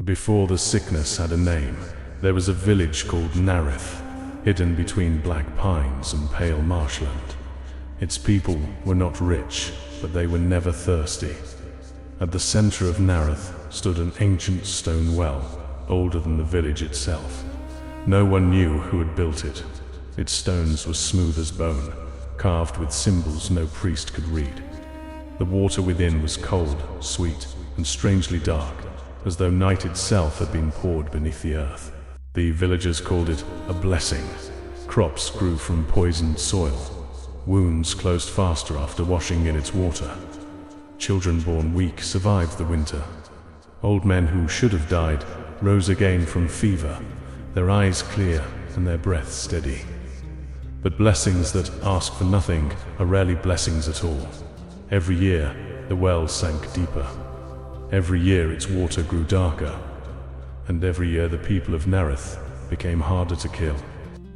Before the sickness had a name, there was a village called Nareth, hidden between black pines and pale marshland. Its people were not rich, but they were never thirsty. At the center of Nareth stood an ancient stone well, older than the village itself. No one knew who had built it. Its stones were smooth as bone, carved with symbols no priest could read. The water within was cold, sweet, and strangely dark, as though night itself had been poured beneath the earth. The villagers called it a blessing. Crops grew from poisoned soil. Wounds closed faster after washing in its water. Children born weak survived the winter. Old men who should have died rose again from fever, their eyes clear and their breath steady. But blessings that ask for nothing are rarely blessings at all. Every year, the well sank deeper. Every year its water grew darker, and every year the people of Nareth became harder to kill.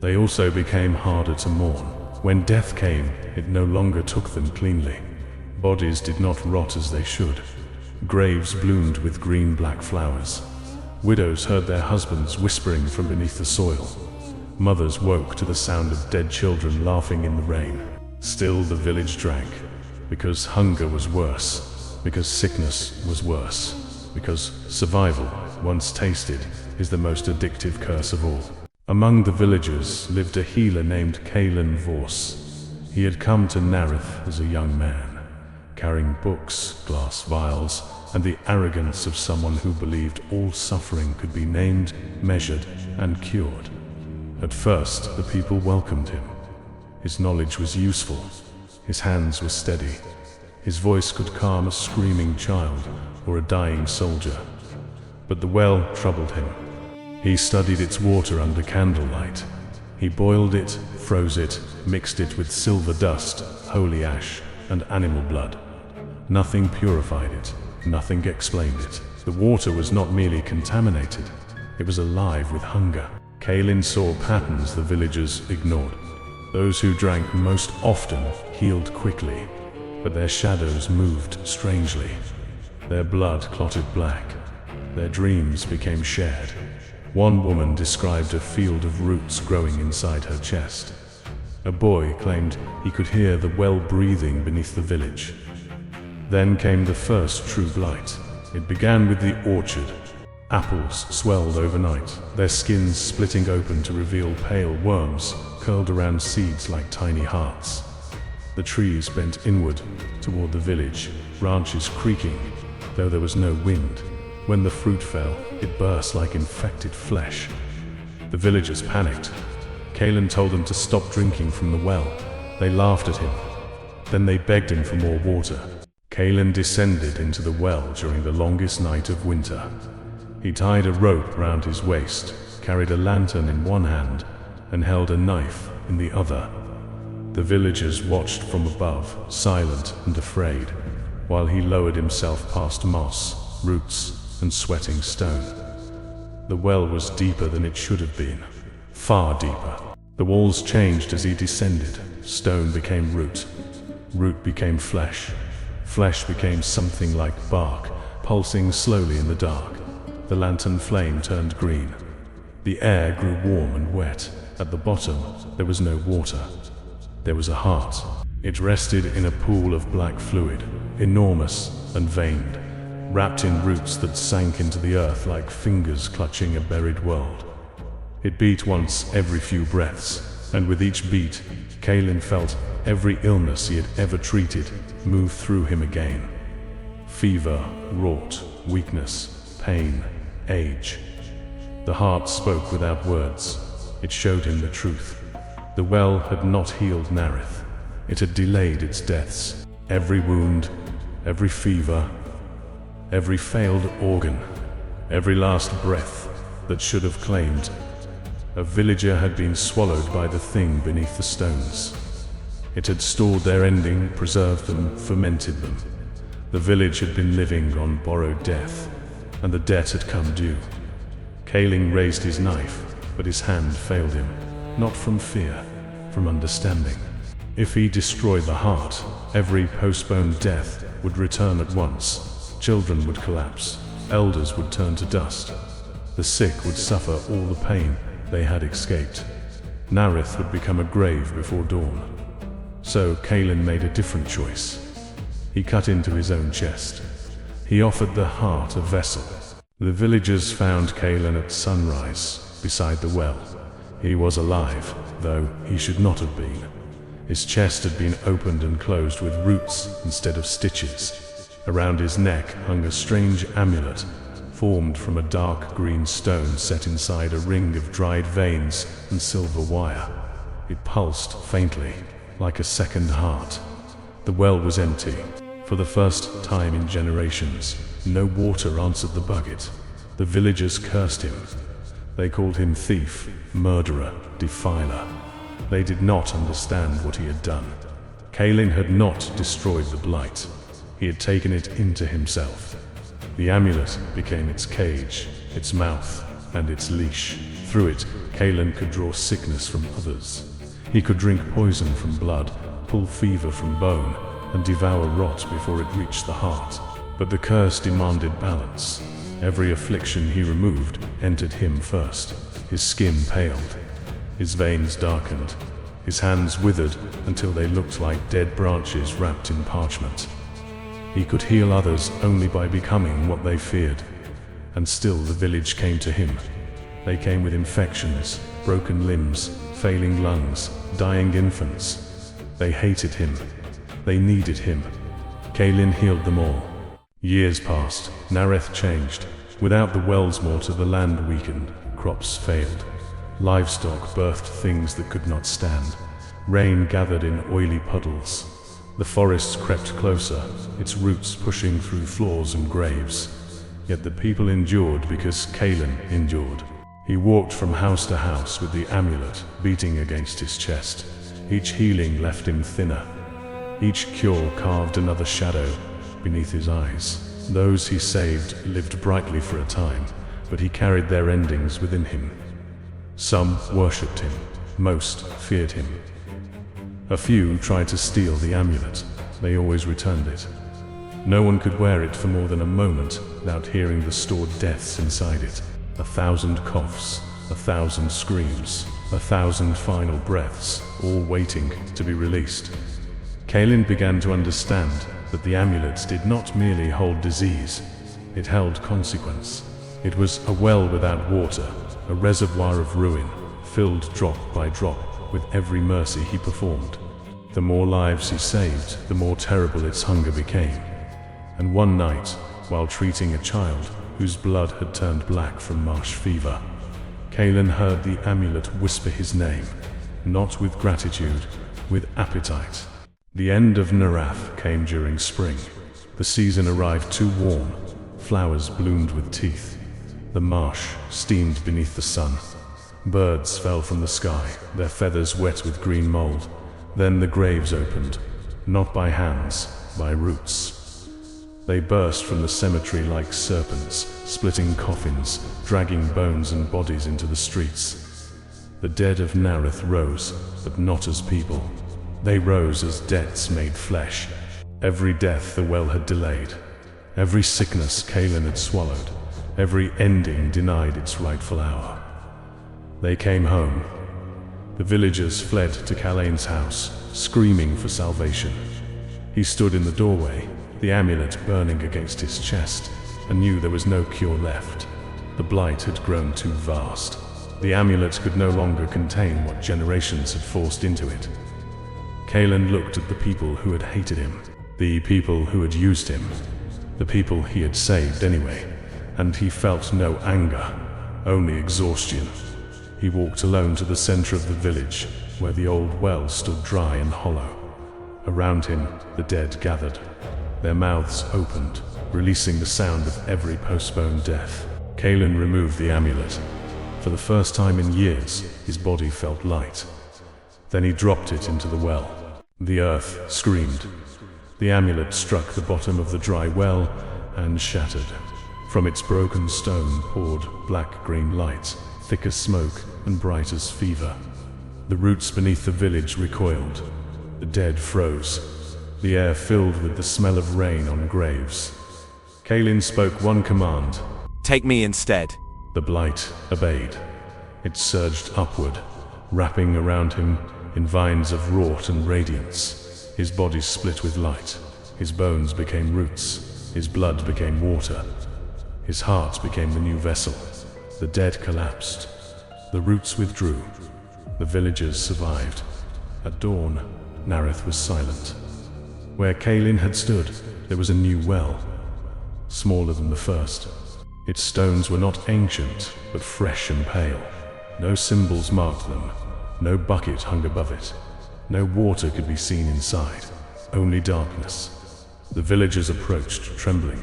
They also became harder to mourn. When death came, it no longer took them cleanly. Bodies did not rot as they should. Graves bloomed with green-black flowers. Widows heard their husbands whispering from beneath the soil. Mothers woke to the sound of dead children laughing in the rain. Still the village drank, because hunger was worse. Because sickness was worse. Because survival, once tasted, is the most addictive curse of all. Among the villagers lived a healer named Caelen Voss. He had come to Nareth as a young man, carrying books, glass vials, and the arrogance of someone who believed all suffering could be named, measured, and cured. At first, the people welcomed him. His knowledge was useful. His hands were steady. His voice could calm a screaming child or a dying soldier. But the well troubled him. He studied its water under candlelight. He boiled it, froze it, mixed it with silver dust, holy ash, and animal blood. Nothing purified it. Nothing explained it. The water was not merely contaminated. It was alive with hunger. Caelen saw patterns the villagers ignored. Those who drank most often healed quickly, but their shadows moved strangely. Their blood clotted black. Their dreams became shared. One woman described a field of roots growing inside her chest. A boy claimed he could hear the well breathing beneath the village. Then came the first true blight. It began with the orchard. Apples swelled overnight, their skins splitting open to reveal pale worms curled around seeds like tiny hearts. The trees bent inward toward the village, branches creaking, though there was no wind. When the fruit fell, it burst like infected flesh. The villagers panicked. Caelen told them to stop drinking from the well. They laughed at him. Then they begged him for more water. Caelen descended into the well during the longest night of winter. He tied a rope round his waist, carried a lantern in one hand, and held a knife in the other. The villagers watched from above, silent and afraid, while he lowered himself past moss, roots, and sweating stone. The well was deeper than it should have been, far deeper. The walls changed as he descended. Stone became root. Root became flesh. Flesh became something like bark, pulsing slowly in the dark. The lantern flame turned green. The air grew warm and wet. At the bottom, there was no water. There was a heart. It rested in a pool of black fluid, enormous and veined, wrapped in roots that sank into the earth like fingers clutching a buried world. It beat once every few breaths, and with each beat, Caelen felt every illness he had ever treated move through him again. Fever, rot, weakness, pain, age. The heart spoke without words. It showed him the truth. The well had not healed Nareth. It had delayed its deaths. Every wound, every fever, every failed organ, every last breath that should have claimed. A villager had been swallowed by the thing beneath the stones. It had stored their ending, preserved them, fermented them. The village had been living on borrowed death, and the debt had come due. Caelen raised his knife, but his hand failed him, not from fear, from understanding. If he destroyed the heart, every postponed death would return at once. Children would collapse. elders would turn to dust. The sick would suffer all the pain they had escaped. Nareth would become a grave before dawn. So Caelen made a different choice. He cut into his own chest. He offered the heart a vessel. The villagers found Caelen at sunrise, beside the well. He was alive, though he should not have been. His chest had been opened and closed with roots instead of stitches. Around his neck hung a strange amulet, formed from a dark green stone set inside a ring of dried veins and silver wire. It pulsed faintly, like a second heart. The well was empty. For the first time in generations, no water answered the bucket. The villagers cursed him. They called him thief, murderer, defiler. They did not understand what he had done. Caelen had not destroyed the blight. He had taken it into himself. The amulet became its cage, its mouth, and its leash. Through it, Caelen could draw sickness from others. He could drink poison from blood, pull fever from bone, and devour rot before it reached the heart. But the curse demanded balance. Every affliction he removed entered him first. His skin paled. His veins darkened. His hands withered until they looked like dead branches wrapped in parchment. He could heal others only by becoming what they feared. And still the village came to him. They came with infections, broken limbs, failing lungs, dying infants. They hated him. They needed him. Caelen healed them all. Years passed. Nareth changed. Without the well's water, the land weakened. Crops failed. Livestock birthed things that could not stand. Rain gathered in oily puddles. The forest crept closer, its roots pushing through floors and graves. Yet the people endured because Caelen endured. He walked from house to house with the amulet beating against his chest. Each healing left him thinner. Each cure carved another shadow beneath his eyes. Those he saved lived brightly for a time, but he carried their endings within him. Some worshipped him, most feared him. A few tried to steal the amulet. They always returned it. No one could wear it for more than a moment without hearing the stored deaths inside it. 1,000 coughs, 1,000 screams, 1,000 final breaths, all waiting to be released. Caelen began to understand that the amulet did not merely hold disease, it held consequence. It was a well without water, a reservoir of ruin, filled drop by drop with every mercy he performed. The more lives he saved, the more terrible its hunger became. And one night, while treating a child whose blood had turned black from marsh fever, Caelen heard the amulet whisper his name, not with gratitude, with appetite. The end of Nareth came during spring. The season arrived too warm. Flowers bloomed with teeth. The marsh steamed beneath the sun. Birds fell from the sky, their feathers wet with green mold. Then the graves opened, not by hands, by roots. They burst from the cemetery like serpents, splitting coffins, dragging bones and bodies into the streets. The dead of Nareth rose, but not as people. They rose as debts made flesh. Every death the well had delayed. Every sickness Caelen had swallowed. Every ending denied its rightful hour. They came home. The villagers fled to Caelen's house, screaming for salvation. He stood in the doorway, the amulet burning against his chest, and knew there was no cure left. The blight had grown too vast. The amulet could no longer contain what generations had forced into it. Caelen looked at the people who had hated him, the people who had used him, the people he had saved anyway, and he felt no anger, only exhaustion. He walked alone to the center of the village, where the old well stood dry and hollow. Around him, the dead gathered, their mouths opened, releasing the sound of every postponed death. Caelen removed the amulet. For the first time in years, his body felt light. Then he dropped it into the well. The earth screamed. The amulet struck the bottom of the dry well and shattered. From its broken stone poured black-green light, thick as smoke and bright as fever. The roots beneath the village recoiled. The dead froze. The air filled with the smell of rain on graves. Caelen spoke one command. Take me instead. The blight obeyed. It surged upward, wrapping around him in vines of wrought and radiance. His body split with light. His bones became roots. His blood became water. His heart became the new vessel. The dead collapsed. The roots withdrew. The villagers survived. At dawn, Nareth was silent. Where Caelen had stood, there was a new well, smaller than the first. Its stones were not ancient, but fresh and pale. No symbols marked them. No bucket hung above it. No water could be seen inside. Only darkness. The villagers approached, trembling.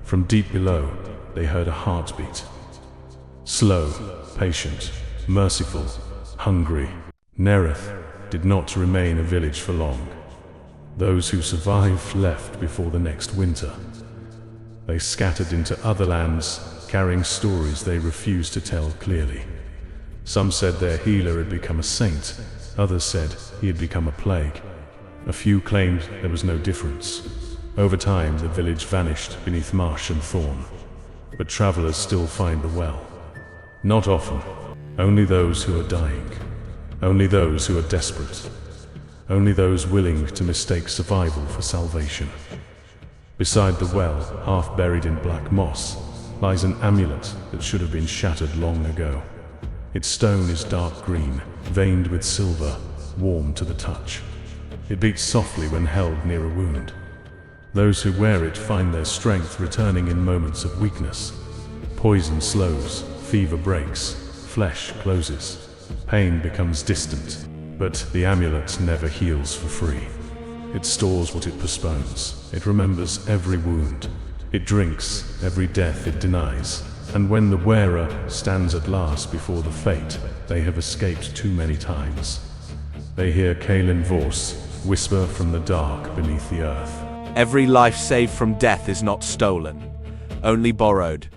From deep below, they heard a heartbeat. Slow, patient, merciful, hungry. Nareth did not remain a village for long. Those who survived left before the next winter. They scattered into other lands, carrying stories they refused to tell clearly. Some said their healer had become a saint. Others said he had become a plague. A few claimed there was no difference. Over time, the village vanished beneath marsh and thorn. But travelers still find the well. Not often. Only those who are dying. Only those who are desperate. Only those willing to mistake survival for salvation. Beside the well, half buried in black moss, lies an amulet that should have been shattered long ago. Its stone is dark green, veined with silver, warm to the touch. It beats softly when held near a wound. Those who wear it find their strength returning in moments of weakness. Poison slows, fever breaks, flesh closes. Pain becomes distant, but the amulet never heals for free. It stores what it postpones. It remembers every wound. It drinks every death it denies. And when the wearer stands at last before the fate they have escaped too many times, they hear Caelen Voss whisper from the dark beneath the earth. Every life saved from death is not stolen, only borrowed.